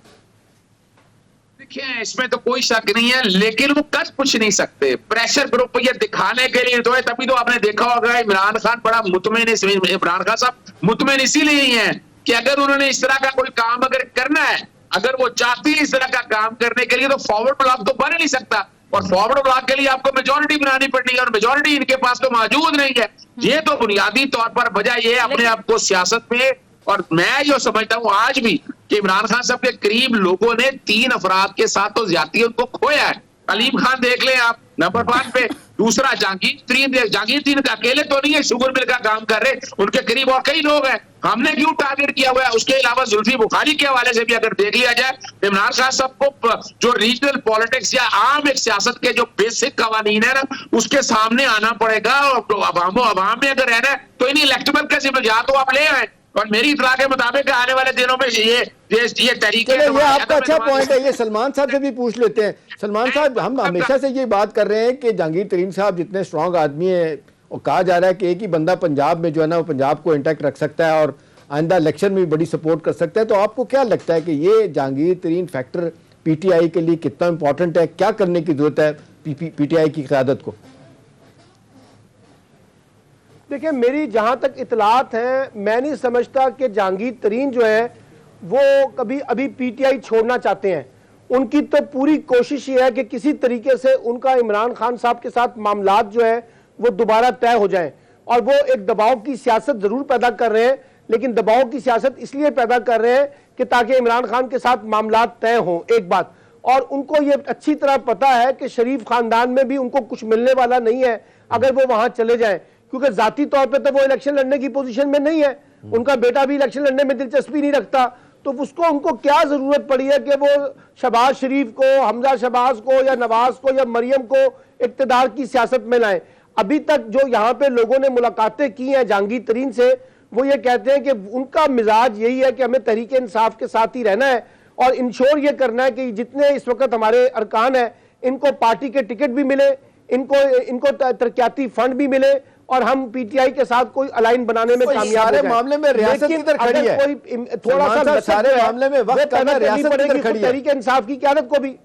देखिए इसमें तो कोई शक नहीं है, लेकिन वो कर कुछ नहीं सकते। प्रेशर ग्रुप ये दिखाने के लिए तो है, तभी तो आपने देखा होगा इमरान खान बड़ा मुतमिन, इमरान खान साहब मुतमिन इसीलिए ही हैं कि अगर उन्होंने इस तरह का कोई काम अगर करना है, अगर वो चाहती है इस तरह का काम करने के लिए, तो फॉरवर्ड ब्लॉक तो बन नहीं सकता और फॉरवर्ड ब्लॉक के लिए आपको मेजोरिटी बनानी पड़नी है और मेजोरिटी इनके पास तो मौजूद नहीं है। ये तो बुनियादी तौर पर वजह ये अपने आप को सियासत में, और मैं जो समझता हूं आज भी कि इमरान खान साहब के करीब लोगों ने 3 अफराद के साथ तो ज्यादती उनको खोया है। अलीम खान देख लें आप नंबर 5 पे, दूसरा जहांगीर तरीन का अकेले तो नहीं है, शुगर मिल का काम कर रहे, उनके करीब और कई लोग हैं। हमने क्यों टारगेट किया हुआ है? उसके अलावा जुल्फी बुखारी के हवाले से भी अगर देख लिया जाए, इमरान खान साहब को जो रीजनल पॉलिटिक्स या आम एक सियासत के जो बेसिक कवानीन है ना उसके सामने आना पड़ेगा। और अवाम में अगर रहना है तो इन्हीं इलेक्टेबल के जिम्मेदार तो आप ले आए, और मेरी इतला के मुताबिक आने वाले दिनों में ये तरीके। ये आपका अच्छा पॉइंट है, ये सलमान साहब से भी पूछ लेते हैं। सलमान साहब, हम हमेशा से ये बात कर रहे हैं कि जहांगीर तरीन साहब जितने स्ट्रांग आदमी है, और कहा जा रहा है कि एक ही बंदा पंजाब में जो है ना वो पंजाब को इंटैक्ट रख सकता है और आइंदा इलेक्शन में भी बड़ी सपोर्ट कर सकता है। तो आपको क्या लगता है कि ये जहांगीर तरीन फैक्टर पीटीआई के लिए कितना इंपॉर्टेंट है? क्या करने की जरूरत है पीटीआई की क़यादत को? देखिए मेरी जहां तक इतलात है, मैं नहीं समझता कि जहांगीर तरीन जो है वो कभी अभी पीटीआई छोड़ना चाहते हैं। उनकी तो पूरी कोशिश ये है कि किसी तरीके से उनका इमरान खान साहब के साथ मामलात जो है वो दोबारा तय हो जाएं, और वो एक दबाव की सियासत जरूर पैदा कर रहे हैं, लेकिन दबाव की सियासत इसलिए पैदा कर रहे हैं कि ताकि इमरान खान के साथ मामलात तय हों, एक बात। और उनको ये अच्छी तरह पता है कि शरीफ खानदान में भी उनको कुछ मिलने वाला नहीं है अगर वो वहां चले जाएं, क्योंकि जाती तौर पे तो वो इलेक्शन लड़ने की पोजीशन में नहीं है, उनका बेटा भी इलेक्शन लड़ने में दिलचस्पी नहीं रखता, तो उसको उनको क्या जरूरत पड़ी है कि वो शहबाज शरीफ को, हमजा शहबाज को या नवाज को या मरियम को इक्तदार की सियासत में लाएं। अभी तक जो यहाँ पे लोगों ने मुलाकातें की हैं जहांगीर तरीन से, वो ये कहते हैं कि उनका मिजाज यही है कि हमें तहरीक इंसाफ के साथ ही रहना है और इंश्योर ये करना है कि जितने इस वक्त हमारे अरकान हैं इनको पार्टी के टिकट भी मिले, इनको तरक्याती फंड भी मिले और हम पीटीआई के साथ कोई अलाइन बनाने में कामयाब हो जाएं। मामले में रियासत किधर खड़ी है? कोई थोड़ा सा सारे मामले में वक्त करना रियासत किधर खड़ी है? तहरीक इंसाफ की क़यादत को भी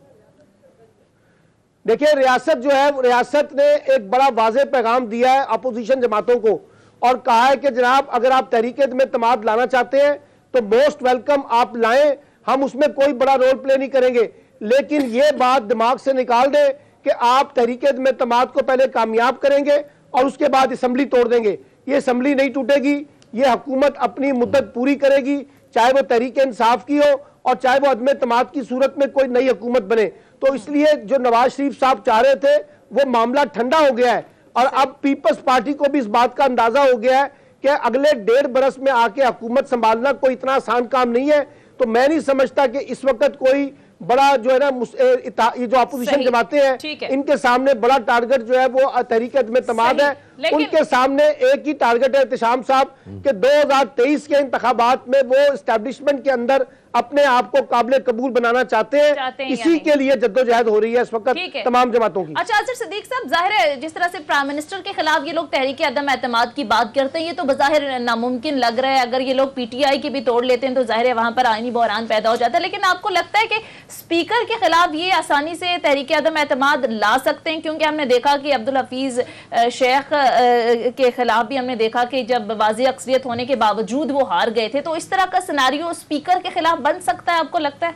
देखिए, रियासत जो है, रियासत ने एक बड़ा वाज़ेह पैगाम दिया है अपोजिशन जमातों को और कहा है कि जनाब अगर आप तहरीक में तमाद लाना चाहते हैं तो मोस्ट वेलकम आप लाएं, हम उसमें कोई बड़ा रोल प्ले नहीं करेंगे, लेकिन ये बात दिमाग से निकाल दें कि आप तहरीक में तमाद को पहले कामयाब करेंगे और उसके बाद असम्बली तोड़ देंगे। ये असम्बली नहीं टूटेगी, ये हुकूमत अपनी मुद्दत पूरी करेगी, चाहे वो तहरीक इंसाफ की हो और चाहे वो अदम तमाद की सूरत में कोई नई हुकूमत बने। तो इसलिए जो नवाज शरीफ साहब चाह रहे थे वो मामला ठंडा हो गया है और अब पीपल्स पार्टी को भी इस बात का अंदाजा हो गया है कि अगले 1.5 बरस में आके हुकूमत संभालना कोई इतना आसान काम नहीं है। तो मैं नहीं समझता कि इस वक्त कोई बड़ा जो है ना ये जो अपोजिशन जमाते हैं इनके सामने बड़ा टारगेट जो है वो तहरीक में तमाद है, उनके सामने एक ही टारगेट है एहतशाम साहब कि 2023 के इंतखाबात में वो एस्टेब्लिशमेंट के अंदर अपने आप को काबिल कबूल बनाना चाहते हैं इसी के लिए जद्दोजहद हो रही है इस वक्त तमाम जमातों की। अच्छा अजहर सिद्दीक साहब, जाहिर है जिस तरह से प्राइम मिनिस्टर के खिलाफ ये लोग तहरीक अदम एतमाद की बात करते हैं, ये तो बज़ाहिर नामुमकिन लग रहा है। अगर ये लोग पीटीआई की भी तोड़ लेते हैं तो जाहिर है वहां पर आईनी बहरान पैदा हो जाता है, लेकिन आपको लगता है कि स्पीकर के खिलाफ ये आसानी से तहरीक अदम एतमाद ला सकते हैं? क्योंकि हमने देखा कि अब्दुल हफीज शेख के खिलाफ भी हमने देखा कि जब वाज़ेह अक्सरियत होने के बावजूद वो हार गए थे, तो इस तरह का सिनेरियो स्पीकर के खिलाफ बन सकता है, आपको लगता है?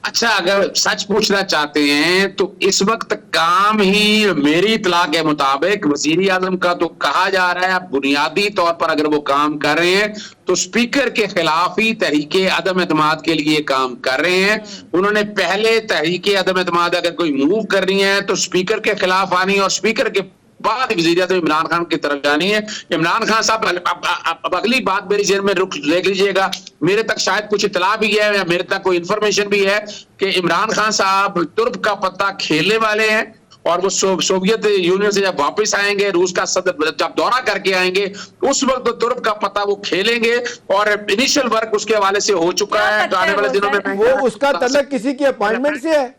अच्छा, अगर सच पूछना चाहते हैं तो इस वक्त काम ही मेरी इत्तला के मुताबिक वजीर आजम का तो कहा जा रहा है, बुनियादी तौर पर अगर वो काम कर रहे हैं तो स्पीकर के खिलाफ ही तहरीके अदम एतमाद के लिए काम कर रहे हैं। उन्होंने पहले तहरीके अदम एतमाद अगर कोई मूव करनी है तो स्पीकर के खिलाफ आनी है और स्पीकर के बाद वज़ीर-ए-आज़म इमरान खान की तरफ जानी है। इमरान खान साहब अब अगली बात मेरी जेहन में रुक देख लीजिएगा, मेरे तक शायद कुछ इतला भी है या मेरे तक कोई इंफॉर्मेशन भी है कि इमरान खान साहब तुर्क का पत्ता खेलने वाले हैं और वो सोवियत यूनियन से जब वापस आएंगे, रूस का सदर जब दौरा करके आएंगे, उस वक्त तो तुर्क का पत्ता वो खेलेंगे और इनिशियल वर्क उसके हवाले से हो चुका है। तो आने वाले दिनों में वो उसका तल्लुक किसी की अपॉइंटमेंट से है?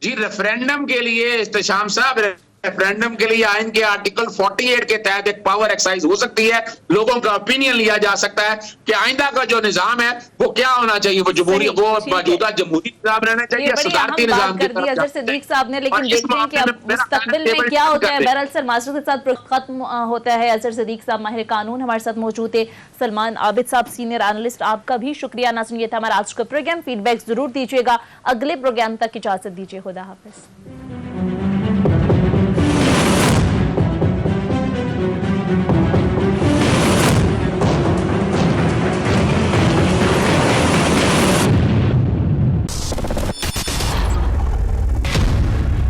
जी, रेफरेंडम के लिए इस्तेशाम साहब, रेफरेंडम के लिए आइन के आर्टिकल 48 के तहत एक पावर एक्सरसाइज हो सकती है, लोगों का ओपिनियन लिया जा सकता है कि आइंदा का जो निजाम है वो क्या होना चाहिए, वो जमहूरी, वो मौजूदा जमहूरी निजाम रहना चाहिए, सदारती निजाम की तरफ अजहर सिद्दीक साहब ने। लेकिन देखते हैं कि अब मुस्तकबिल में क्या होता है। बहरहाल सर मास्टर के साथ खत्म होता है। अजहर सिद्दीक साहब माहिर कानून हमारे साथ मौजूद है, सलमान आबिद साहब सीनियर एनालिस्ट, आपका भी शुक्रिया। नाज़रीन, ये था हमारा आज का प्रोग्राम, फीडबैक जरूर दीजिएगा। अगले प्रोग्राम तक इजाजत दीजिए, खुदा हाफिज।